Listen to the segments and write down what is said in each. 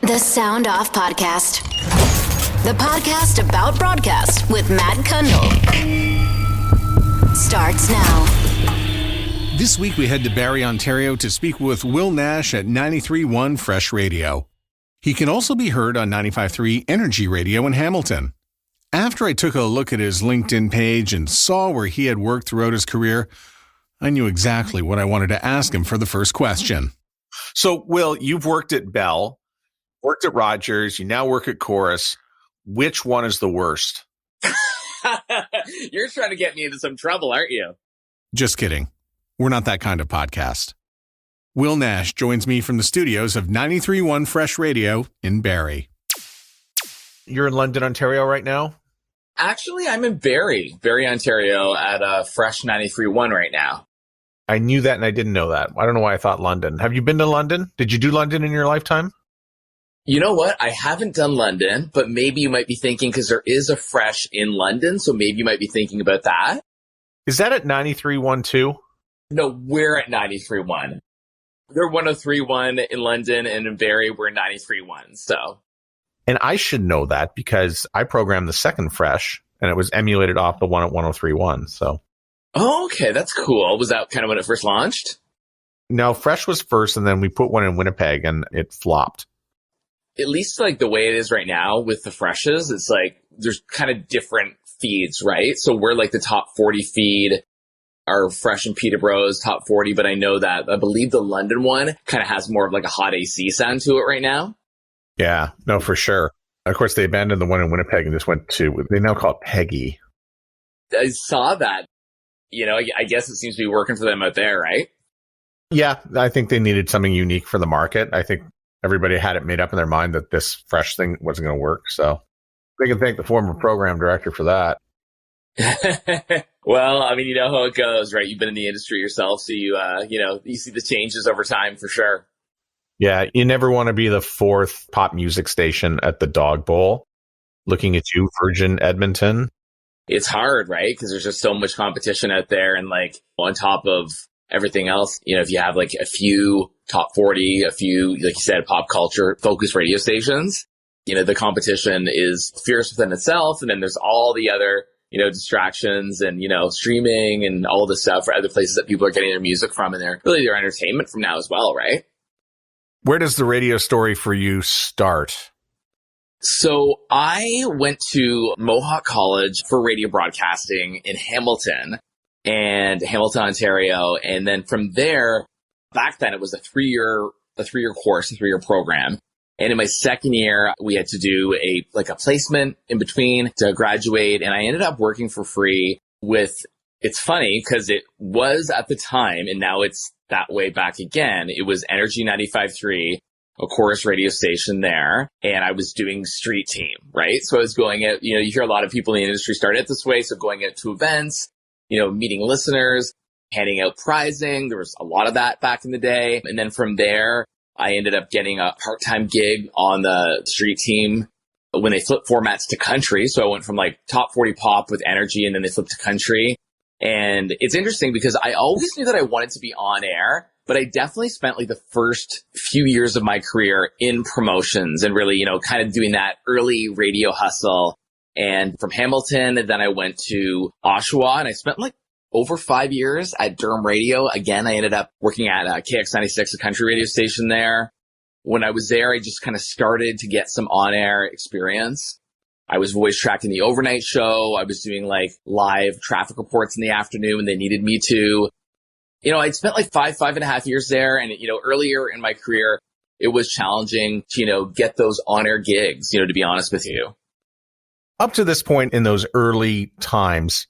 The Sound Off Podcast. The podcast about broadcast with Matt Kundle. Starts now. This week we head to Barrie, Ontario to speak with Will Nash at 93.1 Fresh Radio. He can also be heard on 95.3 Energy Radio in Hamilton. After I took a look at his LinkedIn page and saw where he had worked throughout his career, I knew exactly what I wanted to ask him for the first question. So, Will, you've worked at Bell, worked at Rogers, you now work at Chorus. Which one is the worst? You're trying to get me into some trouble, aren't you? Just kidding. We're not that kind of podcast. Will Nash joins me from the studios of 93.1 Fresh Radio in Barrie. You're in London, Ontario right now? Actually, I'm in Barrie, Ontario at Fresh 93.1 right now. I knew that and I didn't know that. I don't know why I thought London. Have you been to London? Did you do London in your lifetime? You know what? I haven't done London, but maybe you might be thinking, because there is a Fresh in London, so maybe you might be thinking about that. Is that at 93.1 too? No, we're at 93.1. They're 103.1 in London, and in Barrie, we're 93.1, so. And I should know that because I programmed the second Fresh, and it was emulated off the one at 103.1, so. Oh, okay, that's cool. Was that kind of when it first launched? No, Fresh was first, and then we put one in Winnipeg, and it flopped. At least like the way it is right now with the Freshes, it's like there's kind of different feeds, right? So we're like the top 40 feed, our Fresh and Peterborough's top 40, but I know that I believe the London one kind of has more of like a hot AC sound to it right now. Yeah, no, for sure. Of course, they abandoned the one in Winnipeg and just went to, they now call it Peggy. I saw that. You know, I guess it seems to be working for them out there, right? Yeah, I think they needed something unique for the market. I think everybody had it made up in their mind that this Fresh thing wasn't going to work. So they can thank the former program director for that. Well, I mean, you know how it goes, right? You've been in the industry yourself, so you see the changes over time for sure. Yeah, you never want to be the fourth pop music station at the Dog Bowl. Looking at you, Virgin Edmonton. It's hard, right? Because there's just so much competition out there, and like on top of everything else, you know, if you have like a few top 40, a few, like you said, pop culture focused radio stations, you know, the competition is fierce within itself. And then there's all the other, you know, distractions and, you know, streaming and all this stuff for other places that people are getting their music from, and they're really their entertainment from now as well, right? Where does the radio story for you start? So I went to Mohawk College for radio broadcasting in Hamilton, Ontario. And then from there, back then it was a three-year course, a 3-year program. And in my second year, we had to do a placement in between to graduate. And I ended up working for free with, it's funny because it was at the time, and now it's that way back again. It was Energy 95.3, a Chorus radio station there. And I was doing street team, right? So I was going out, you know, you hear a lot of people in the industry start it this way. So going out to events, you know, meeting listeners, handing out prizing. There was a lot of that back in the day. And then from there, I ended up getting a part-time gig on the street team when they flipped formats to country. So I went from like top 40 pop with Energy, and then they flipped to country. And it's interesting because I always knew that I wanted to be on air, but I definitely spent like the first few years of my career in promotions and really, you know, kind of doing that early radio hustle. And from Hamilton, then I went to Oshawa, and I spent like over 5 years at Durham Radio. Again, I ended up working at KX96, a country radio station there. When I was there, I just kind of started to get some on-air experience. I was voice tracking the overnight show. I was doing like live traffic reports in the afternoon when they needed me to. You know, I'd spent like 5.5 years there. And, you know, earlier in my career, it was challenging to, you know, get those on-air gigs, you know, to be honest with you. Up to this point in those early times,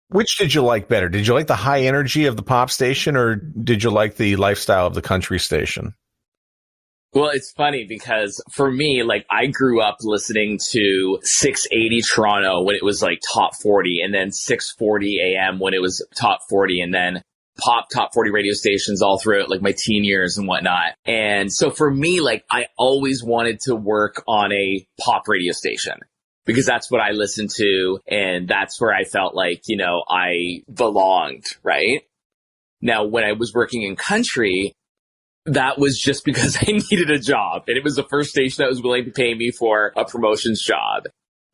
which did you like better? Did you like the high energy of the pop station, or did you like the lifestyle of the country station? Well, it's funny because for me, like I grew up listening to 680 Toronto when it was like top 40, and then 640 AM when it was top 40, and then pop top 40 radio stations all throughout like my teen years and whatnot. And so for me, like I always wanted to work on a pop radio station, because that's what I listened to, and that's where I felt like, you know, I belonged, right? Now, when I was working in country, that was just because I needed a job. And it was the first station that was willing to pay me for a promotions job.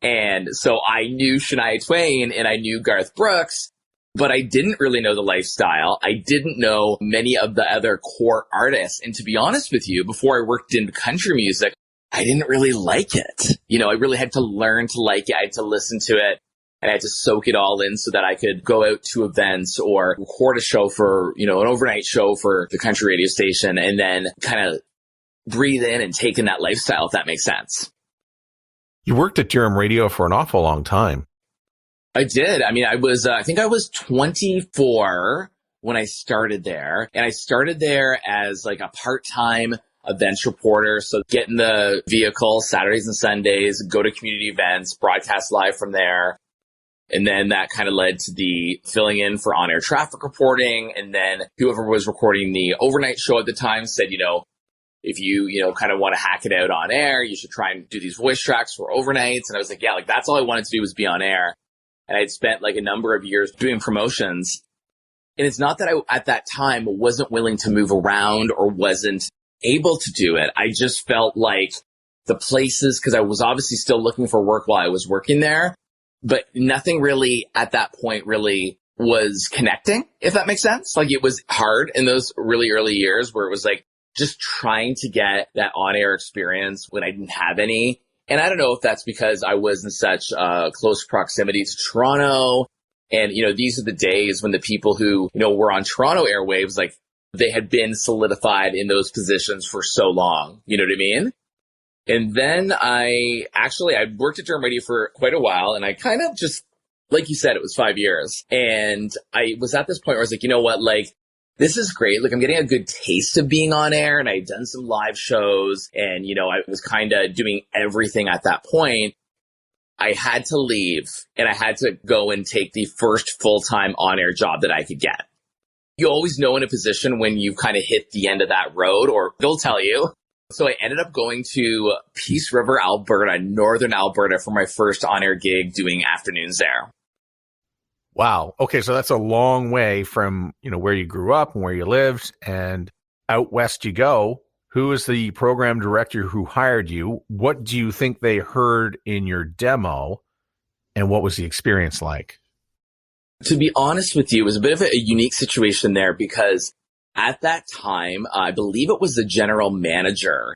And so I knew Shania Twain and I knew Garth Brooks, but I didn't really know the lifestyle. I didn't know many of the other core artists. And to be honest with you, before I worked in country music, I didn't really like it. I really had to learn to like it. I had to listen to it and I had to soak it all in so that I could go out to events or record a show for, an overnight show for the country radio station and then kind of breathe in and take in that lifestyle, if that makes sense. You worked at Durham Radio for an awful long time. I did. I think I was 24 when I started there. And I started there as like a part-time events reporter. So get in the vehicle Saturdays and Sundays, go to community events, broadcast live from there. And then that kind of led to the filling in for on-air traffic reporting. And then whoever was recording the overnight show at the time said, if you, kind of want to hack it out on air, you should try and do these voice tracks for overnights. And I was like, yeah, like that's all I wanted to do was be on air. And I'd spent like a number of years doing promotions. And it's not that I, at that time, wasn't willing to move around or wasn't able to do it. I just felt like the places, because I was obviously still looking for work while I was working there, but nothing really at that point really was connecting, if that makes sense. Like it was hard in those really early years where it was like just trying to get that on-air experience when I didn't have any. And I don't know if that's because I was in such close proximity to Toronto. And, these are the days when the people who, were on Toronto airwaves, like they had been solidified in those positions for so long. You know what I mean? And then I worked at Durham Radio for quite a while. And I kind of just, like you said, it was 5 years. And I was at this point where I was like, you know what, like, this is great. Like I'm getting a good taste of being on air and I'd done some live shows and, I was kind of doing everything at that point. I had to leave and I had to go and take the first full-time on-air job that I could get. You always know in a position when you've kind of hit the end of that road or they'll tell you. So I ended up going to Peace River, Alberta, northern Alberta for my first on-air gig doing afternoons there. Wow. Okay, so that's a long way from, where you grew up and where you lived, and out west you go. Who is the program director who hired you? What do you think they heard in your demo, and what was the experience like? To be honest with you, it was a bit of a unique situation there because at that time, I believe it was the general manager,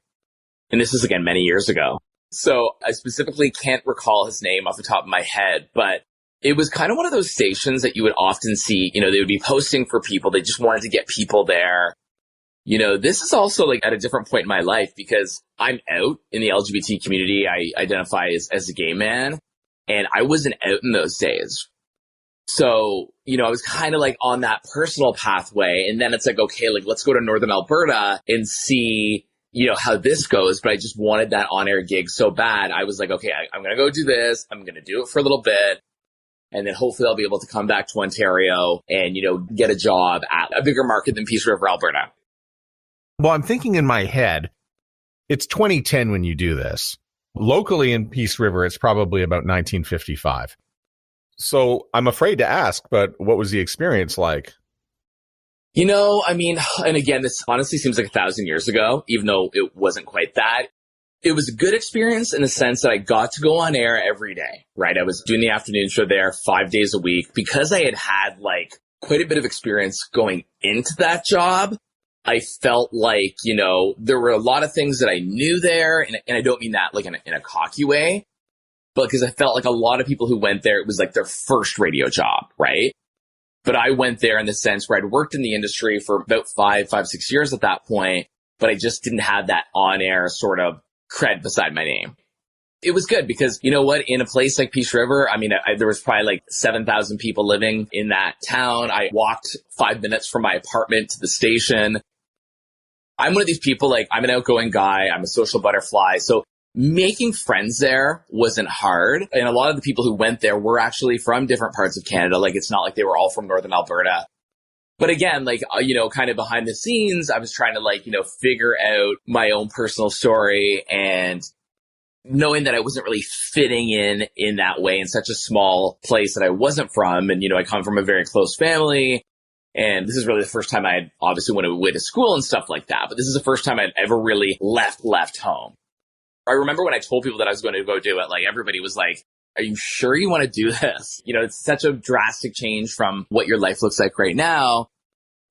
and this is again many years ago. So I specifically can't recall his name off the top of my head, but it was kind of one of those stations that you would often see, they would be posting for people. They just wanted to get people there. This is also like at a different point in my life because I'm out in the LGBT community. I identify as a gay man and I wasn't out in those days. So, I was kind of like on that personal pathway. And then it's like, okay, like let's go to northern Alberta and see, how this goes. But I just wanted that on-air gig so bad. I was like, okay, I'm going to go do this. I'm going to do it for a little bit. And then hopefully I'll be able to come back to Ontario and, get a job at a bigger market than Peace River, Alberta. Well, I'm thinking in my head, it's 2010 when you do this. Locally in Peace River, it's probably about 1955. So I'm afraid to ask, but what was the experience like? And again, this honestly seems like 1,000 years ago, even though it wasn't quite that. It was a good experience in the sense that I got to go on air every day, right? I was doing the afternoon show there 5 days a week because I had like quite a bit of experience going into that job. I felt like, there were a lot of things that I knew there. And I don't mean that like in a cocky way, but because I felt like a lot of people who went there, it was like their first radio job, right? But I went there in the sense where I'd worked in the industry for about 6 years at that point, but I just didn't have that on-air sort of cred beside my name. It was good because, you know what, in a place like Peace River, there was probably like 7,000 people living in that town. I walked 5 minutes from my apartment to the station. I'm one of these people, like, I'm an outgoing guy. I'm a social butterfly. So making friends there wasn't hard. And a lot of the people who went there were actually from different parts of Canada. Like, it's not like they were all from northern Alberta. But again, like, kind of behind the scenes, I was trying to figure out my own personal story and knowing that I wasn't really fitting in that way in such a small place that I wasn't from. And, I come from a very close family And this is really the first time I obviously went away to school and stuff like that. But this is the first time I'd ever really left home. I remember when I told people that I was going to go do it, like everybody was like, are you sure you want to do this? You know, it's such a drastic change from what your life looks like right now.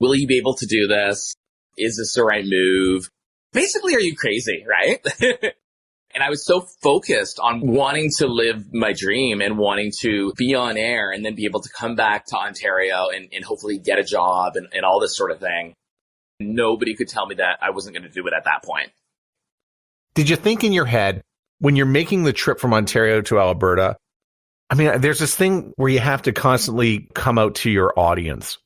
Will you be able to do this? Is this the right move? Basically, are you crazy, right? And I was so focused on wanting to live my dream and wanting to be on air and then be able to come back to Ontario and hopefully get a job and all this sort of thing. Nobody could tell me that I wasn't going to do it at that point. Did you think in your head, when you're making the trip from Ontario to Alberta, I mean, there's this thing where you have to constantly come out to your audience.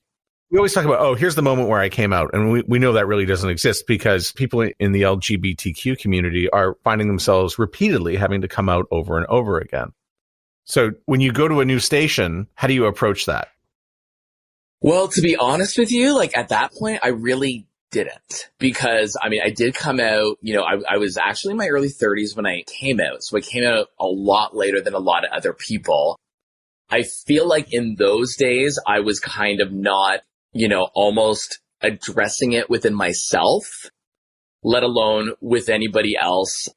We always talk about, oh, here's the moment where I came out. And we know that really doesn't exist because people in the LGBTQ community are finding themselves repeatedly having to come out over and over again. So when you go to a new station, how do you approach that? Well, to be honest with you, like at that point, I really didn't, because I mean, I did come out, you know, I was actually in my early 30s when I came out. So I came out a lot later than a lot of other people. I feel like in those days, I was kind of not, you know, almost addressing it within myself, let alone with anybody else.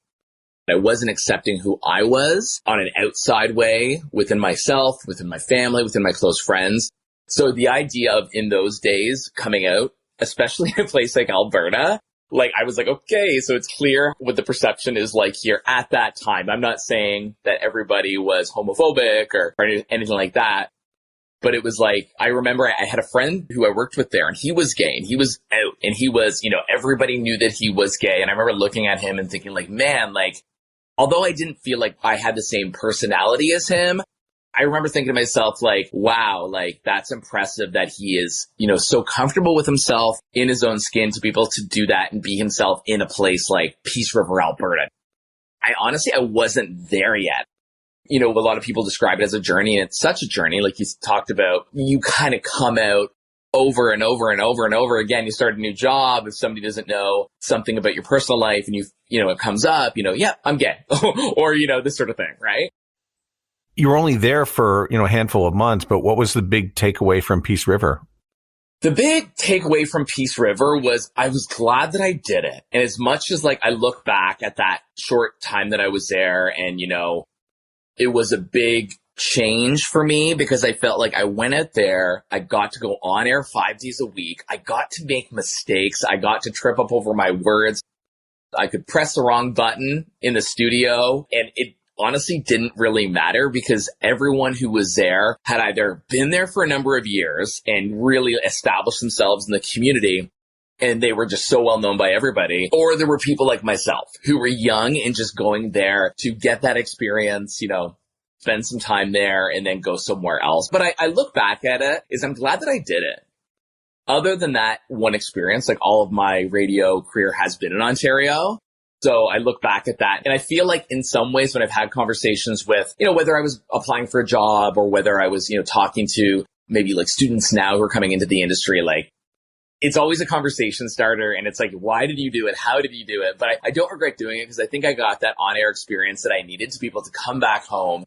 I wasn't accepting who I was on an outside way within myself, within my family, within my close friends. So the idea of in those days coming out, especially in a place like Alberta, like I was like, okay, so it's clear what the perception is like here at that time. I'm not saying that everybody was homophobic or anything like that. But it was like, I remember I had a friend who I worked with there and he was gay and he was out and he was, you know, everybody knew that he was gay. And I remember looking at him and thinking like, man, like, although I didn't feel like I had the same personality as him, I remember thinking to myself like, wow, like that's impressive that he is, you know, so comfortable with himself in his own skin to be able to do that and be himself in a place like Peace River, Alberta. I wasn't there yet. You know, a lot of people describe it as a journey, and it's such a journey. Like you talked about, you kind of come out over and over and over and over again. You start a new job. If somebody doesn't know something about your personal life and you know, it comes up, you know, yeah, I'm gay or, you know, this sort of thing, right? You were only there for, you know, a handful of months, but what was the big takeaway from Peace River? The big takeaway from Peace River was I was glad that I did it. And as much as like I look back at that short time that I was there and, you know, it was a big change for me because I felt like I went out there, I got to go on air 5 days a week. I got to make mistakes. I got to trip up over my words. I could press the wrong button in the studio and it honestly didn't really matter because everyone who was there had either been there for a number of years and really established themselves in the community and they were just so well known by everybody. Or there were people like myself who were young and just going there to get that experience, you know, spend some time there and then go somewhere else. But I look back at it is I'm glad that I did it. Other than that one experience, like all of my radio career has been in Ontario. So I look back at that and I feel like in some ways when I've had conversations with, you know, whether I was applying for a job or whether I was, you know, talking to maybe like students now who are coming into the industry, like, it's always a conversation starter and it's like, why did you do it? How did you do it? But I don't regret doing it because I think I got that on-air experience that I needed to be able to come back home.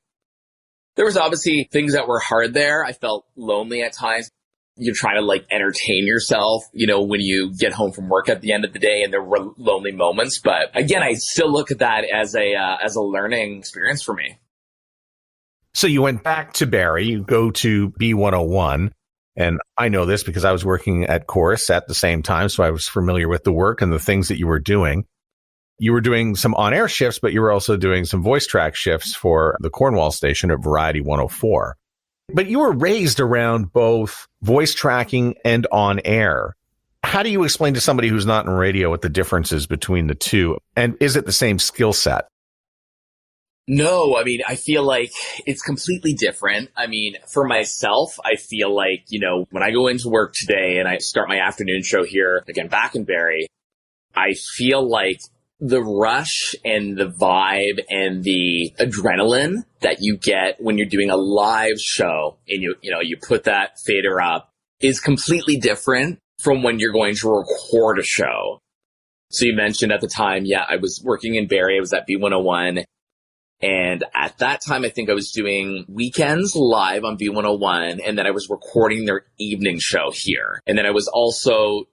There was obviously things that were hard there. I felt lonely at times. You're trying to like entertain yourself, you know, when you get home from work at the end of the day and there were lonely moments. But again, I still look at that as a learning experience for me. So you went back to Barrie, you go to B101. And I know this because I was working at Chorus at the same time, so I was familiar with the work and the things that you were doing. You were doing some on-air shifts, but you were also doing some voice track shifts for the Cornwall station at Variety 104. But you were raised around both voice tracking and on-air. How do you explain to somebody who's not in radio what the difference is between the two? And is it the same skill set? No, I mean, I feel like it's completely different. I mean, for myself, I feel like, you know, when I go into work today and I start my afternoon show here, again, back in Barrie, I feel like the rush and the vibe and the adrenaline that you get when you're doing a live show and you put that fader up is completely different from when you're going to record a show. So you mentioned at the time, yeah, I was working in Barrie. I was at B101. And at that time, I think I was doing weekends live on B101, and then I was recording their evening show here. And then I was also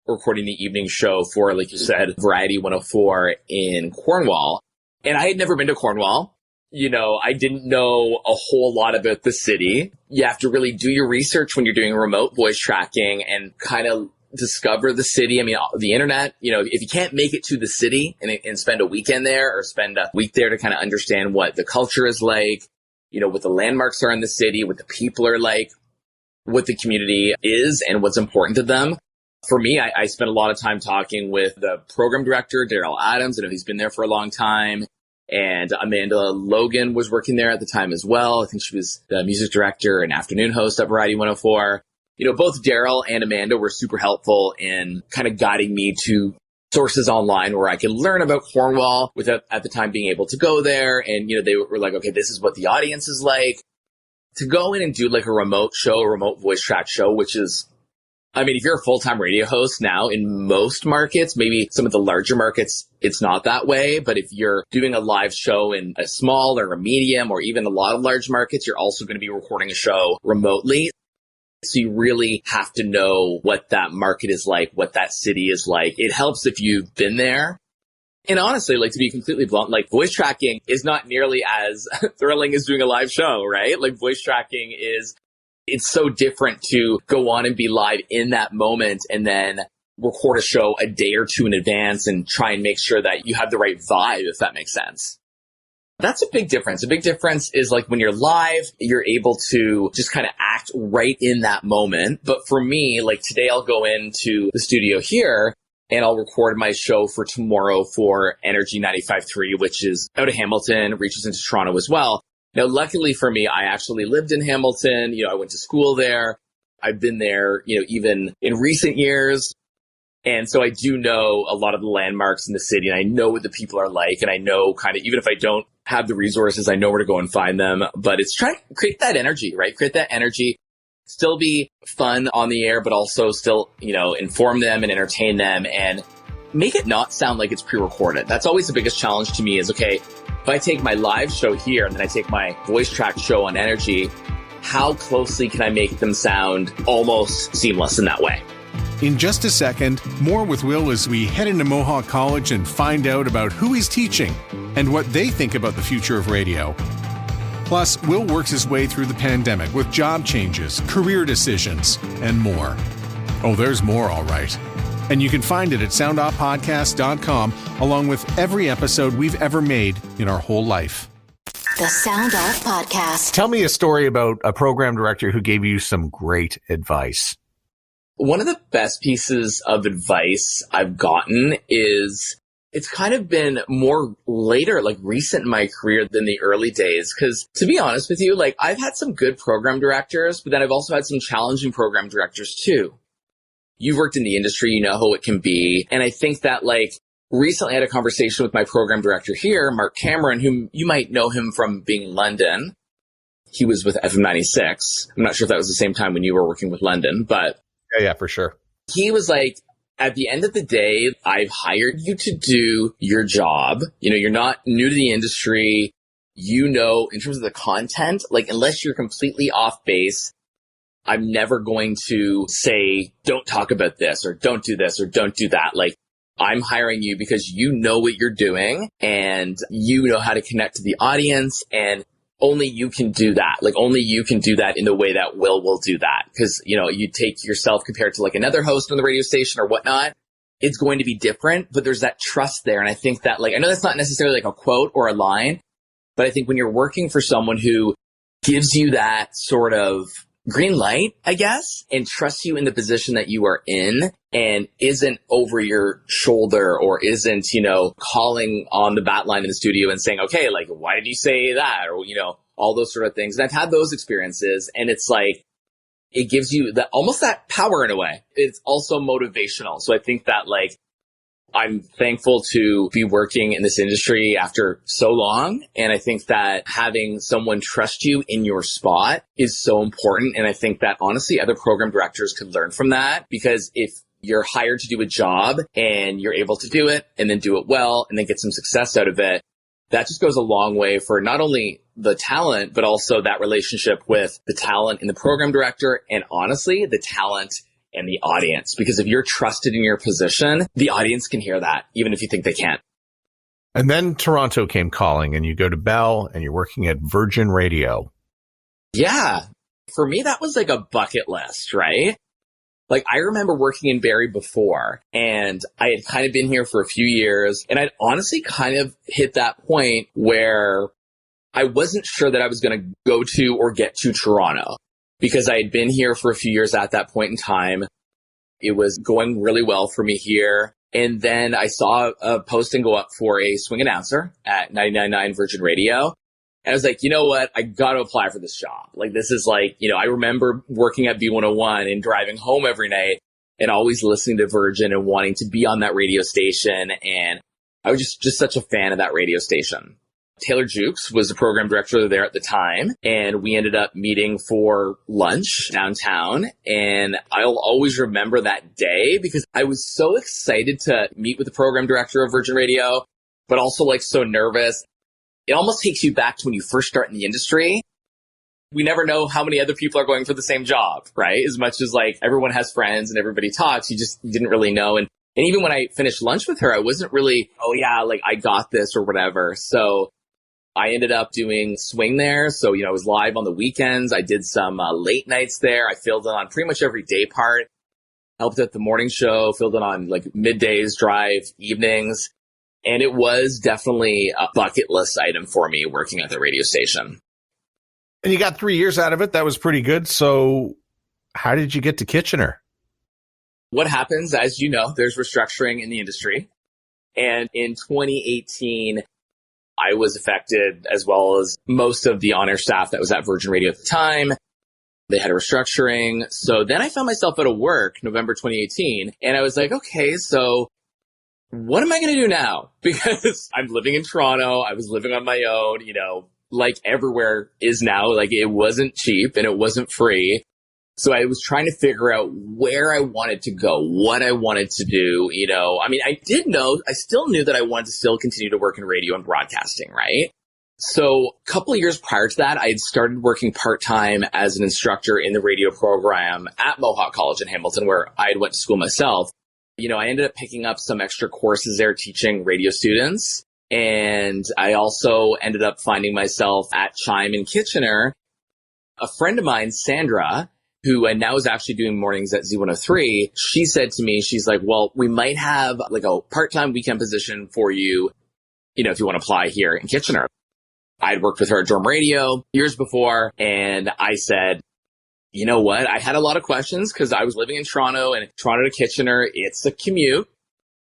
recording the evening show for, like you said, Variety 104 in Cornwall. And I had never been to Cornwall. I didn't know a whole lot about the city. You have to really do your research when you're doing remote voice tracking and kind of discover the city. I mean, the internet, if you can't make it to the city and spend a weekend there or spend a week there to kind of understand what the culture is like, what the landmarks are in the city, what the people are like, what the community is and what's important to them. For me, I spent a lot of time talking with the program director, Daryl Adams. I know he's been there for a long time. And Amanda Logan was working there at the time as well. I think she was the music director and afternoon host at Variety 104. Both Daryl and Amanda were super helpful in kind of guiding me to sources online where I could learn about Cornwall without at the time being able to go there. And, they were like, okay, this is what the audience is like. To go in and do like a remote voice track show, which is, if you're a full-time radio host now in most markets, maybe some of the larger markets, it's not that way. But if you're doing a live show in a small or a medium or even a lot of large markets, you're also going to be recording a show remotely. So you really have to know what that market is like, what that city is like. It helps if you've been there. And honestly, to be completely blunt, voice tracking is not nearly as thrilling as doing a live show, right? Voice tracking it's so different to go on and be live in that moment and then record a show a day or two in advance and try and make sure that you have the right vibe, if that makes sense. That's a big difference. A big difference is when you're live, you're able to just kind of act right in that moment. But for me, today I'll go into the studio here and I'll record my show for tomorrow for Energy 95.3, which is out of Hamilton, reaches into Toronto as well. Now, luckily for me, I actually lived in Hamilton. I went to school there. I've been there, even in recent years. And so I do know a lot of the landmarks in the city, and I know what the people are like. And I know kind of, even if I don't have the resources, I know where to go and find them. But it's trying to create that energy, right? Create that energy, still be fun on the air, but also still, inform them and entertain them and make it not sound like it's pre-recorded. That's always the biggest challenge to me is, okay, if I take my live show here and then I take my voice track show on Energy, how closely can I make them sound almost seamless in that way? In just a second, more with Will as we head into Mohawk College and find out about who he's teaching and what they think about the future of radio. Plus, Will works his way through the pandemic with job changes, career decisions, and more. Oh, there's more, all right. And you can find it at soundoffpodcast.com, along with every episode we've ever made in our whole life. The Sound Off Podcast. Tell me a story about a program director who gave you some great advice. One of the best pieces of advice I've gotten is it's kind of been more later, recent in my career than the early days. Because to be honest with you, I've had some good program directors, but then I've also had some challenging program directors too. You've worked in the industry, you know how it can be. And I think that recently I had a conversation with my program director here, Mark Cameron, whom you might know him from being in London. He was with FM 96. I'm not sure if that was the same time when you were working with London, but Yeah, for sure. He was like, at the end of the day, I've hired you to do your job. You're not new to the industry. In terms of the content, unless you're completely off base, I'm never going to say, don't talk about this or don't do this or don't do that. I'm hiring you because you know what you're doing and you know how to connect to the audience, and only you can do that. Only you can do that in the way that will do that. Because, you take yourself compared to another host on the radio station or whatnot, it's going to be different, but there's that trust there. And I think that I know that's not necessarily a quote or a line, but I think when you're working for someone who gives you that sort of green light, I guess, and trusts you in the position that you are in and isn't over your shoulder or isn't, calling on the bat line in the studio and saying, okay, why did you say that? Or, all those sort of things. And I've had those experiences, and it's it gives you that almost that power in a way. It's also motivational. So I think that I'm thankful to be working in this industry after so long. And I think that having someone trust you in your spot is so important. And I think that honestly, other program directors could learn from that, because if you're hired to do a job and you're able to do it and then do it well and then get some success out of it, that just goes a long way for not only the talent, but also that relationship with the talent and the program director, and honestly, the talent and the audience. Because if you're trusted in your position, the audience can hear that, even if you think they can't. And then Toronto came calling, and you go to Bell, and you're working at Virgin Radio. Yeah. For me, that was like a bucket list, right? Like, I remember working in Barrie before, and I had kind of been here for a few years, and I'd honestly kind of hit that point where I wasn't sure that I was going to go to or get to Toronto, because I had been here for a few years at that point in time. It was going really well for me here. And then I saw a posting go up for a swing announcer at 99.9 Virgin Radio. And I was like, you know what? I got to apply for this job. Like, this is like, I remember working at B101 and driving home every night and always listening to Virgin and wanting to be on that radio station. And I was just such a fan of that radio station. Taylor Jukes was the program director there at the time, and we ended up meeting for lunch downtown. And I'll always remember that day because I was so excited to meet with the program director of Virgin Radio, but also like so nervous. It almost takes you back to when you first start in the industry. We never know how many other people are going for the same job, right? As much as like everyone has friends and everybody talks, you just didn't really know. And even when I finished lunch with her, I wasn't really, oh yeah, like I got this or whatever. So I ended up doing swing there. So, I was live on the weekends. I did some late nights there. I filled in on pretty much every day part, helped at the morning show, filled in on like middays, drive, evenings. And it was definitely a bucket list item for me working at the radio station. And you got 3 years out of it. That was pretty good. So how did you get to Kitchener? What happens, as you know, there's restructuring in the industry. And in 2018, I was affected, as well as most of the on-air staff that was at Virgin Radio at the time. They had a restructuring. So then I found myself out of work November 2018. And I was like, okay, so what am I going to do now? Because I'm living in Toronto. I was living on my own, like everywhere is now. Like, it wasn't cheap and it wasn't free. So I was trying to figure out where I wanted to go, what I wanted to do. I still knew that I wanted to still continue to work in radio and broadcasting, right? So a couple of years prior to that, I had started working part-time as an instructor in the radio program at Mohawk College in Hamilton, where I had went to school myself. I ended up picking up some extra courses there teaching radio students. And I also ended up finding myself at Chime in Kitchener. A friend of mine, Sandra, who now is actually doing mornings at Z103, she said to me, she's like, well, we might have like a part-time weekend position for you, if you want to apply here in Kitchener. I'd worked with her at Dorm Radio years before, and I said, you know what? I had a lot of questions because I was living in Toronto, and Toronto to Kitchener, it's a commute.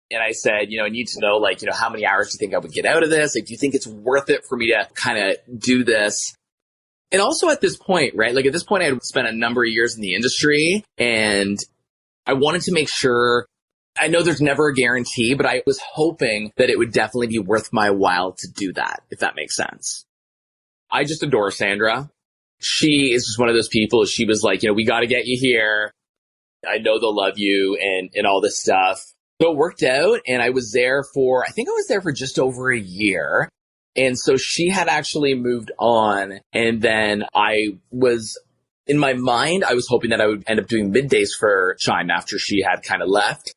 And I said, I need to know, how many hours do you think I would get out of this? Like, do you think it's worth it for me to kind of do this? And also at this point, right? Like, at this point, I had spent a number of years in the industry, and I wanted to make sure, I know there's never a guarantee, but I was hoping that it would definitely be worth my while to do that, if that makes sense. I just adore Sandra. She is just one of those people. She was like, we got to get you here. I know they'll love you and all this stuff. So it worked out, and I was there for just over a year. And so she had actually moved on. And then in my mind, I was hoping that I would end up doing middays for Chime after she had kind of left.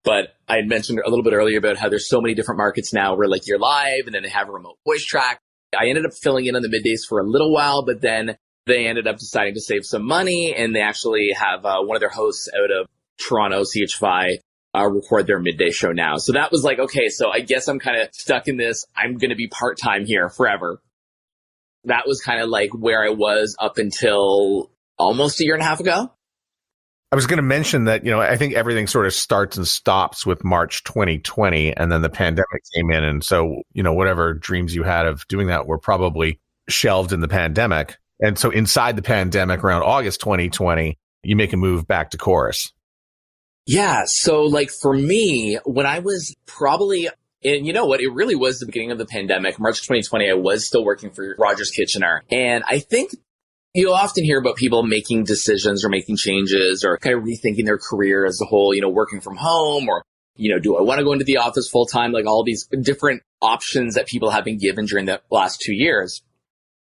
But I had mentioned a little bit earlier about how there's so many different markets now where like you're live and then they have a remote voice track. I ended up filling in on the middays for a little while, but then they ended up deciding to save some money, and they actually have one of their hosts out of Toronto, CHFI, record their midday show now. So that was like, okay, so I guess I'm kind of stuck in this. I'm going to be part-time here forever. That was kind of like where I was up until almost a year and a half ago. I was going to mention that, I think everything sort of starts and stops with March 2020, and then the pandemic came in. And so, whatever dreams you had of doing that were probably shelved in the pandemic. And so inside the pandemic, around August 2020, you make a move back to chorus. Yeah. So like for me, when I was probably, and you know what, it really was the beginning of the pandemic, March 2020, I was still working for Rogers Kitchener. And I think you'll often hear about people making decisions or making changes or kind of rethinking their career as a whole, working from home or, do I want to go into the office full time? Like all these different options that people have been given during the last 2 years.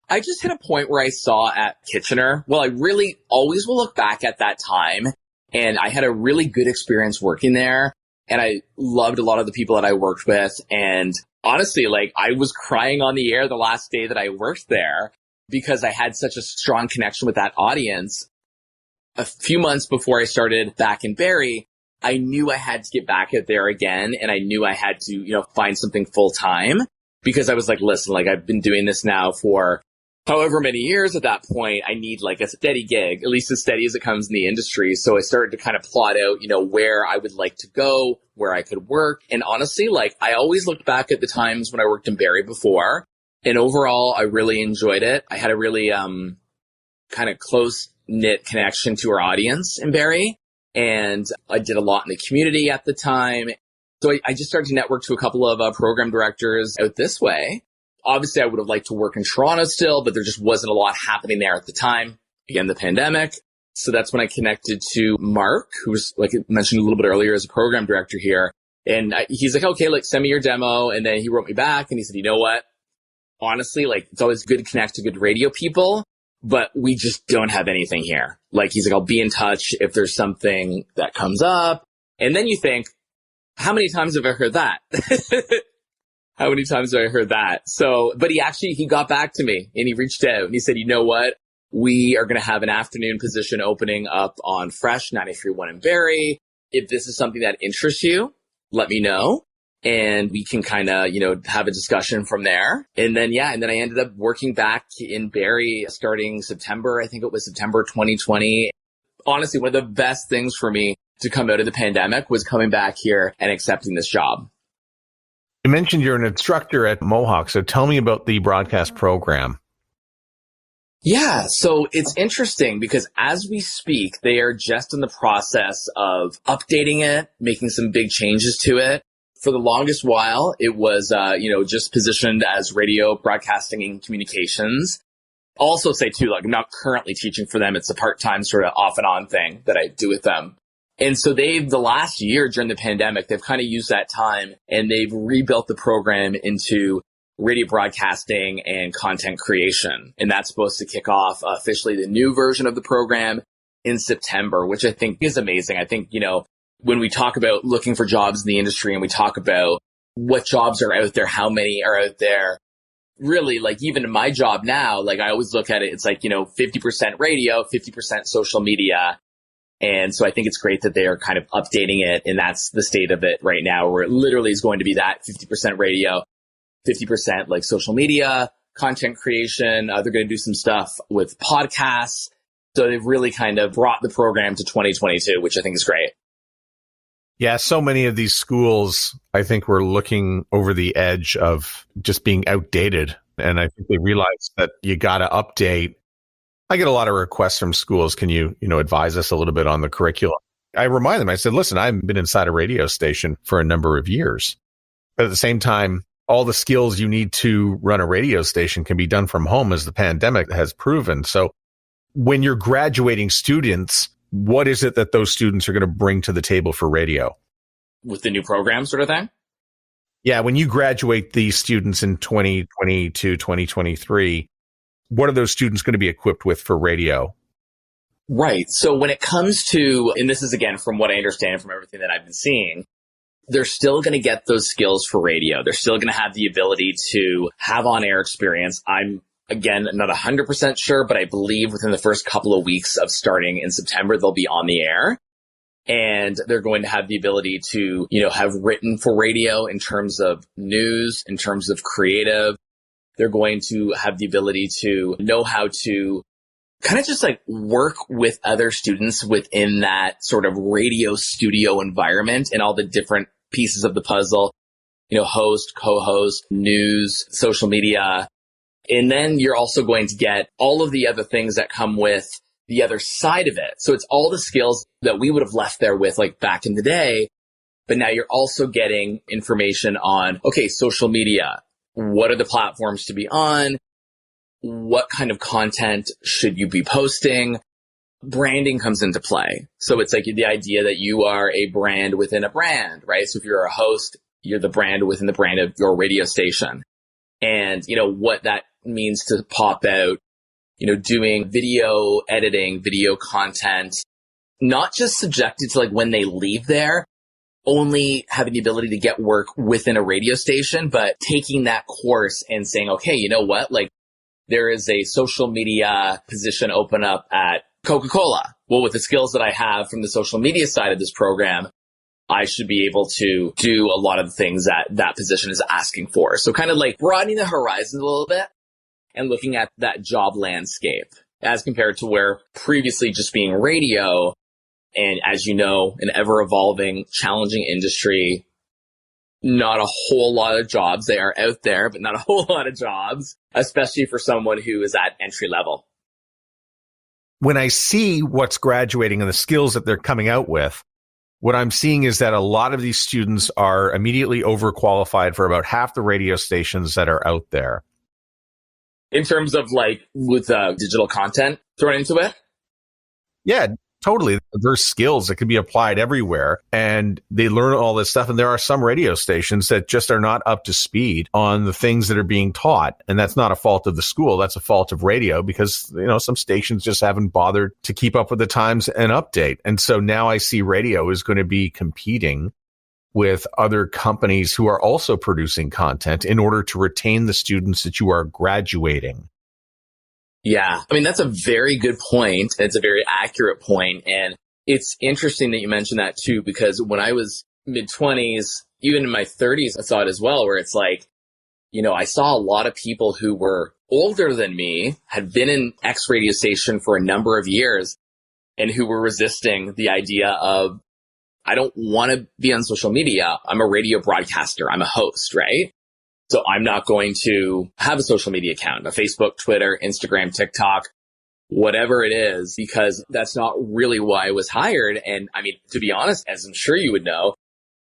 I just hit a point where I saw at Kitchener, well, I really always will look back at that time, and I had a really good experience working there, and I loved a lot of the people that I worked with. And honestly, like I was crying on the air the last day that I worked there because I had such a strong connection with that audience. A few months before I started back in Barrie, I knew I had to get back out there again, and I knew I had to, find something full time, because I was like, listen, like I've been doing this now for however many years. At that point, I need like a steady gig, at least as steady as it comes in the industry. So I started to kind of plot out, where I would like to go, where I could work. And honestly, like I always looked back at the times when I worked in Barrie before, and overall, I really enjoyed it. I had a really kind of close-knit connection to our audience in Barrie, and I did a lot in the community at the time. So I just started to network to a couple of program directors out this way. Obviously, I would have liked to work in Toronto still, but there just wasn't a lot happening there at the time. Again, the pandemic. So that's when I connected to Mark, who was, like I mentioned a little bit earlier, as a program director here. And he's like, okay, like send me your demo. And then he wrote me back and he said, you know what? Honestly, like it's always good to connect to good radio people, but we just don't have anything here. Like he's like, I'll be in touch if there's something that comes up. And then you think, how many times have I heard that? How many times have I heard that? So, but he got back to me and he reached out and he said, you know what? We are going to have an afternoon position opening up on Fresh 93.1 in Barrie. If this is something that interests you, let me know. And we can kind of, have a discussion from there. And then I ended up working back in Barrie starting September. I think it was September 2020. Honestly, one of the best things for me to come out of the pandemic was coming back here and accepting this job. You mentioned you're an instructor at Mohawk, so tell me about the broadcast program. Yeah, so it's interesting because as we speak, they are just in the process of updating it, making some big changes to it. For the longest while, it was, just positioned as radio broadcasting and communications. Also say too, like I'm not currently teaching for them. It's a part-time sort of off and on thing that I do with them. And so the last year during the pandemic, they've kind of used that time and they've rebuilt the program into radio broadcasting and content creation. And that's supposed to kick off officially the new version of the program in September, which I think is amazing. I think, when we talk about looking for jobs in the industry and we talk about what jobs are out there, how many are out there, really, like even in my job now, like I always look at it, it's like, 50% radio, 50% social media. And so I think it's great that they are kind of updating it. And that's the state of it right now, where it literally is going to be that 50% radio, 50% like social media, content creation. They're going to do some stuff with podcasts. So they've really kind of brought the program to 2022, which I think is great. Yeah, so many of these schools, I think, were looking over the edge of just being outdated. And I think they realized that you got to update. I get a lot of requests from schools. Can you, advise us a little bit on the curriculum? I remind them, I said, listen, I've been inside a radio station for a number of years. But at the same time, all the skills you need to run a radio station can be done from home, as the pandemic has proven. So when you're graduating students, what is it that those students are going to bring to the table for radio? With the new program sort of thing? Yeah, when you graduate these students in 2022, 2023, what are those students going to be equipped with for radio? Right. So when it comes to, and this is again from what I understand from everything that I've been seeing, they're still going to get those skills for radio. They're still going to have the ability to have on-air experience. I'm, again, not 100% sure, but I believe within the first couple of weeks of starting in September, they'll be on the air. And they're going to have the ability to, have written for radio in terms of news, in terms of creative. They're going to have the ability to know how to kind of just like work with other students within that sort of radio studio environment and all the different pieces of the puzzle, host, co-host, news, social media. And then you're also going to get all of the other things that come with the other side of it. So it's all the skills that we would have left there with like back in the day. But now you're also getting information on, okay, social media. What are the platforms to be on? What kind of content should you be posting? branding comes into play. So it's like the idea that you are a brand within a brand, right? So if you're a host, you're the brand within the brand of your radio station. And, what that means to pop out, doing video editing, video content, not just subjected to like when they leave there, only having the ability to get work within a radio station, but taking that course and saying, okay, you know what? Like there is a social media position open up at Coca-Cola. Well, with the skills that I have from the social media side of this program, I should be able to do a lot of the things that that position is asking for. So kind of like broadening the horizons a little bit and looking at that job landscape as compared to where previously just being radio. And as you know, an ever evolving, challenging industry, not a whole lot of jobs. They are out there, but not a whole lot of jobs, especially for someone who is at entry level. When I see what's graduating and the skills that they're coming out with, what I'm seeing is that a lot of these students are immediately overqualified for about half the radio stations that are out there. In terms of like with digital content thrown into it? Yeah, totally. There's skills that can be applied everywhere, and they learn all this stuff. And there are some radio stations that just are not up to speed on the things that are being taught. And that's not a fault of the school. That's a fault of radio because, some stations just haven't bothered to keep up with the times and update. And so now I see radio is going to be competing with other companies who are also producing content in order to retain the students that you are graduating. Yeah. I mean, that's a very good point. It's a very accurate point. And it's interesting that you mentioned that too, because when I was mid-20s, even in my 30s, I saw it as well, where it's like, I saw a lot of people who were older than me, had been in X radio station for a number of years, and who were resisting the idea of, I don't want to be on social media. I'm a radio broadcaster. I'm a host, right? So I'm not going to have a social media account, a Facebook, Twitter, Instagram, TikTok, whatever it is, because that's not really why I was hired. And I mean, to be honest, as I'm sure you would know,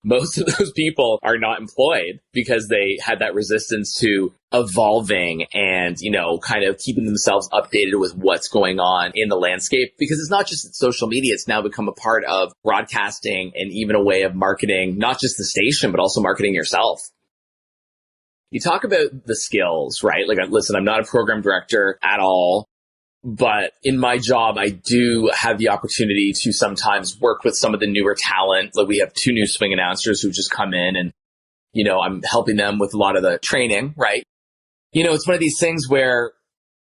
most of those people are not employed because they had that resistance to evolving and, kind of keeping themselves updated with what's going on in the landscape. Because it's not just social media. It's now become a part of broadcasting and even a way of marketing, not just the station, but also marketing yourself. You talk about the skills, right? Like, listen, I'm not a program director at all, but in my job, I do have the opportunity to sometimes work with some of the newer talent. Like we have 2 new swing announcers who just come in and, I'm helping them with a lot of the training, right? It's one of these things where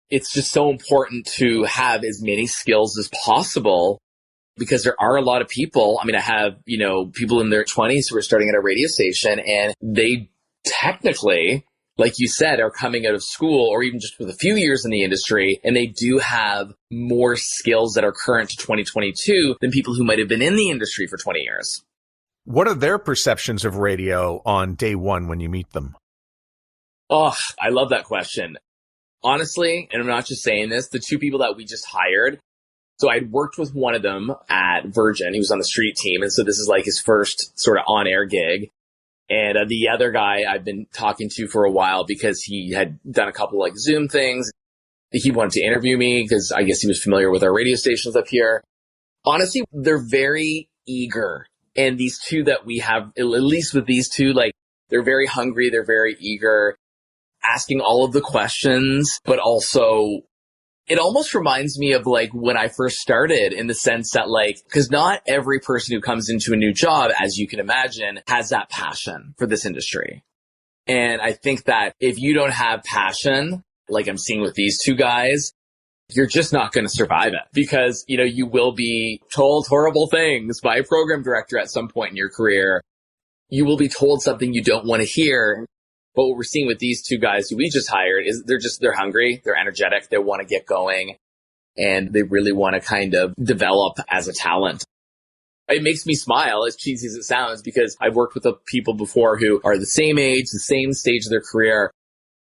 it's just so important to have as many skills as possible because there are a lot of people. I mean, I have, people in their 20s who are starting at a radio station and they technically, like you said, are coming out of school or even just with a few years in the industry, and they do have more skills that are current to 2022 than people who might have been in the industry for 20 years. What are their perceptions of radio on day one when you meet them? Oh, I love that question. Honestly, and I'm not just saying this, the 2 people that we just hired, so I'd worked with one of them at Virgin. He was on the street team, and so this is like his first sort of on-air gig. And the other guy I've been talking to for a while because he had done a couple like Zoom things. He wanted to interview me because I guess he was familiar with our radio stations up here. Honestly, they're very eager. And these 2 that we have, at least with these 2, like they're very hungry. They're very eager, asking all of the questions, but also it almost reminds me of like when I first started in the sense that like, because not every person who comes into a new job, as you can imagine, has that passion for this industry. And I think that if you don't have passion, like I'm seeing with these 2 guys, you're just not going to survive it because, you will be told horrible things by a program director at some point in your career. You will be told something you don't want to hear. But what we're seeing with these 2 guys who we just hired is they're hungry, they're energetic, they want to get going, and they really want to kind of develop as a talent. It makes me smile, as cheesy as it sounds, because I've worked with people before who are the same age, the same stage of their career,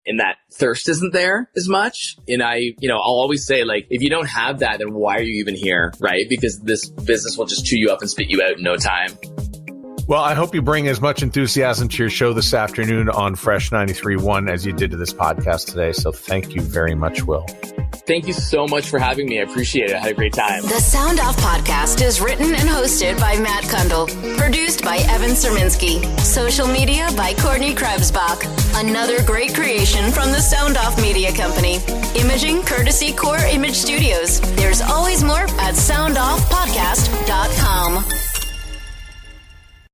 and that thirst isn't there as much. And I'll always say, like, if you don't have that, then why are you even here, right? Because this business will just chew you up and spit you out in no time. Well, I hope you bring as much enthusiasm to your show this afternoon on Fresh 93.1 as you did to this podcast today. So thank you very much, Will. Thank you so much for having me. I appreciate it. I had a great time. The Sound Off podcast is written and hosted by Matt Kundle. Produced by Evan Serminski. Social media by Courtney Krebsbach. Another great creation from the Sound Off Media Company. Imaging courtesy Core Image Studios. There's always more at soundoffpodcast.com.